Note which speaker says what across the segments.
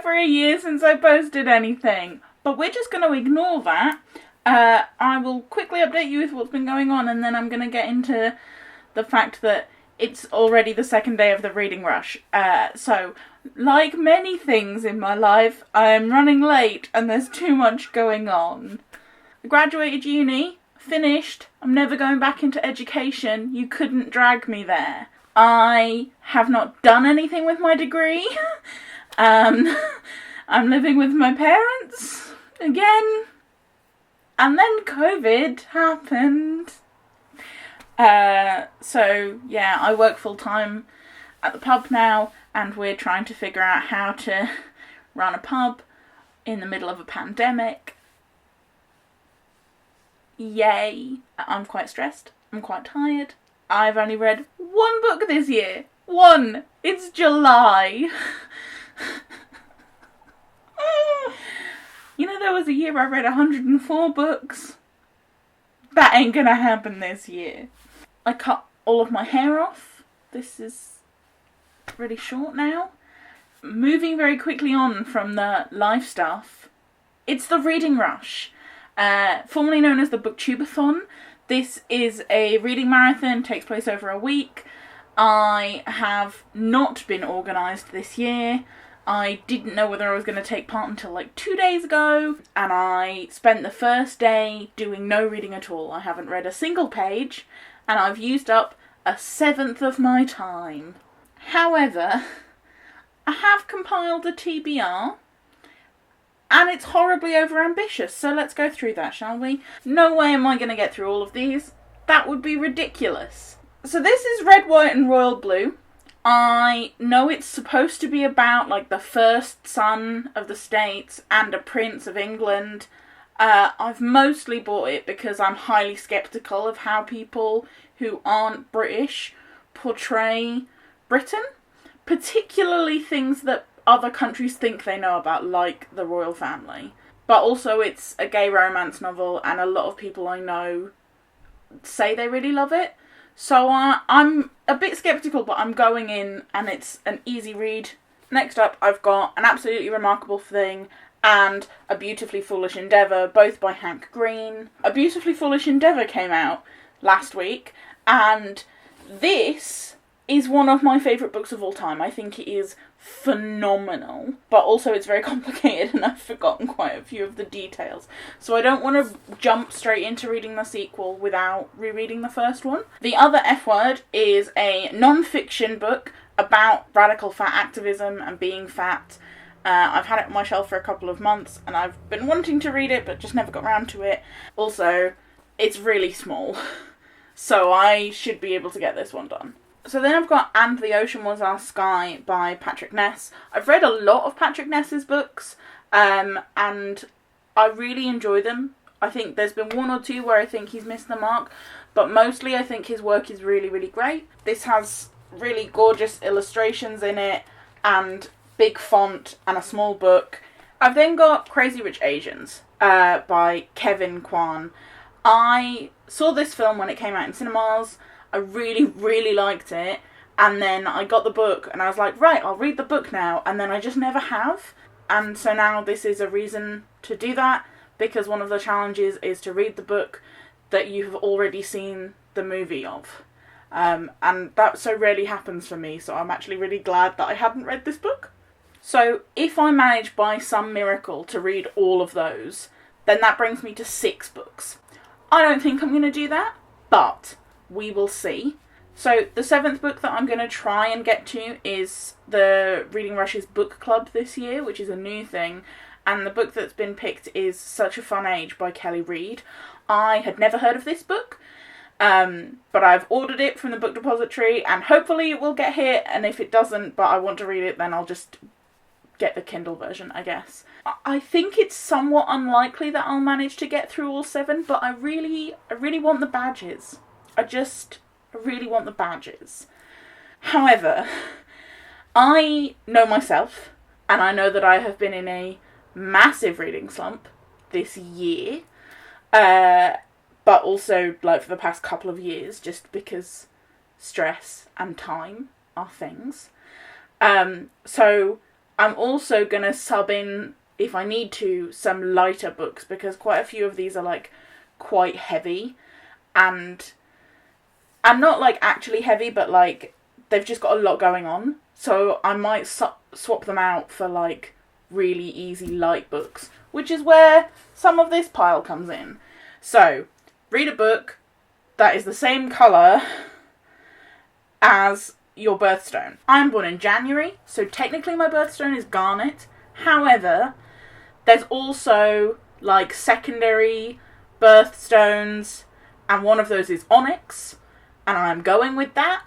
Speaker 1: over a year since I posted anything. But we're just going to ignore that. I will quickly update you with what's been going on, and then I'm going to get into the fact that it's already the second day of the reading rush. So, like many things in my life, I'm running late and there's too much going on. I graduated uni, finished, I'm never going back into education, you couldn't drag me there. I have not done anything with my degree. I'm living with my parents again. And then COVID happened. So yeah, I work full time at the pub now, and we're trying to figure out how to run a pub in the middle of a pandemic. Yay. I'm quite stressed. I'm quite tired. I've only read one book this year. One. It's July. You know, there was a year I read 104 books. That ain't gonna happen this year. I cut all of my hair off. This is really short now. Moving very quickly on from the life stuff, it's the reading rush. Formerly known as the Booktubeathon. This is a reading marathon, takes place over a week. I have not been organised this year. I didn't know whether I was going to take part until like 2 days ago, and I spent the first day doing no reading at all. I haven't read a single page, and I've used up a seventh of my time. However, I have compiled a TBR, and it's horribly overambitious, so let's go through that, shall we? No way am I going to get through all of these. That would be ridiculous. So this is Red, White and Royal Blue. I know it's supposed to be about, like, the first son of the States and a prince of England. I've mostly bought it because I'm highly sceptical of how people who aren't British portray Britain. Particularly things that other countries think they know about, like the royal family. But also it's a gay romance novel, and a lot of people I know say they really love it. So I'm a bit sceptical, but I'm going in, and it's an easy read. Next up, I've got An Absolutely Remarkable Thing and A Beautifully Foolish Endeavour, both by Hank Green. A Beautifully Foolish Endeavour came out last week, and this is one of my favourite books of all time. I think it is phenomenal, but also it's very complicated and I've forgotten quite a few of the details. So I don't want to jump straight into reading the sequel without rereading the first one. The Other F Word is a non-fiction book about radical fat activism and being fat. I've had it on my shelf for a couple of months and I've been wanting to read it but just never got around to it. Also, it's really small, so I should be able to get this one done. So then I've got And the Ocean Was Our Sky by Patrick Ness. I've read a lot of Patrick Ness's books, and I really enjoy them. I think there's been one or two where I think he's missed the mark, but mostly I think his work is really, really great. This has really gorgeous illustrations in it, and big font, and a small book. I've then got Crazy Rich Asians by Kevin Kwan. I saw this film when it came out in cinemas. I really, really liked it, and then I got the book, and I was like, right, I'll read the book now, and then I just never have, and so now this is a reason to do that, because one of the challenges is to read the book that you have already seen the movie of, and that so rarely happens for me, so I'm actually really glad that I hadn't read this book. So if I manage by some miracle to read all of those, then that brings me to 6 books. I don't think I'm going to do that, but we will see. So the 7th book that I'm going to try and get to is the Reading Rush's book club this year, which is a new thing, and the book that's been picked is Such a Fun Age by Kelly Reid. I had never heard of this book, but I've ordered it from the book depository, and hopefully it will get here, and if it doesn't, but I want to read it, then I'll just get the Kindle version, I guess. I think it's somewhat unlikely that I'll manage to get through all 7, but I really want the badges. I really want the badges. However, I know myself, and I know that I have been in a massive reading slump this year, but also, like, for the past couple of years, just because stress and time are things. So I'm also going to sub in, if I need to, some lighter books, because quite a few of these are like quite heavy, and not like actually heavy, but like they've just got a lot going on. So I might swap them out for like really easy light books, which is where some of this pile comes in. So read a book that is the same colour as your birthstone. I'm born in January, so technically my birthstone is garnet. However, there's also like secondary birthstones, and one of those is onyx, and I'm going with that.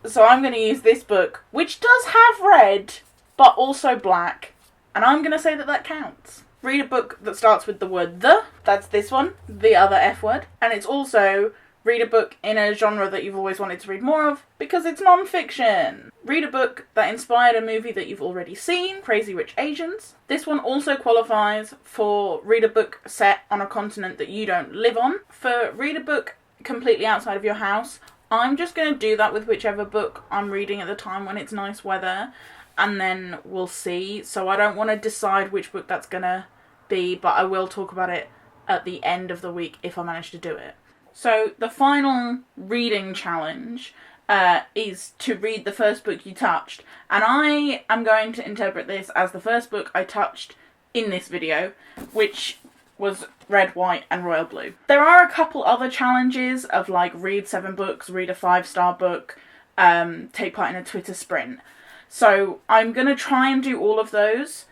Speaker 1: So I'm going to use this book, which does have red, but also black, and I'm going to say that counts. Read a book that starts with the word the. That's this one, the other F word. And it's also read a book in a genre that you've always wanted to read more of, because it's non-fiction. Read a book that inspired a movie that you've already seen, Crazy Rich Asians. This one also qualifies for read a book set on a continent that you don't live on. For read a book completely outside of your house, I'm just going to do that with whichever book I'm reading at the time when it's nice weather, and then we'll see. So I don't want to decide which book that's going to be, but I will talk about it at the end of the week if I manage to do it. So the final reading challenge is to read the first book you touched, and I am going to interpret this as the first book I touched in this video, which was Red, White and Royal Blue. There are a couple other challenges of like read 7 books, read a 5-star book, take part in a Twitter sprint. So I'm going to try and do all of those,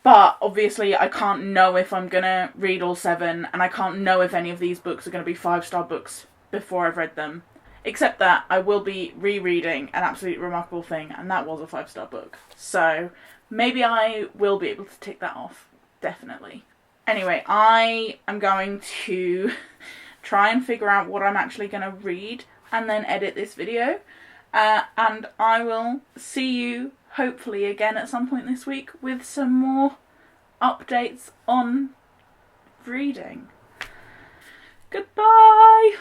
Speaker 1: but obviously I can't know if I'm going to read all 7, and I can't know if any of these books are going to be 5-star books before I've read them. Except that I will be rereading An Absolutely Remarkable Thing, and that was a 5-star book. So maybe I will be able to tick that off, definitely. Anyway, I am going to try and figure out what I'm actually going to read and then edit this video. And I will see you hopefully again at some point this week with some more updates on reading. Goodbye!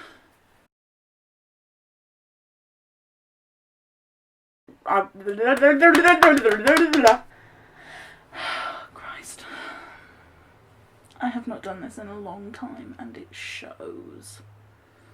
Speaker 1: Christ. I have not done this in a long time, and it shows.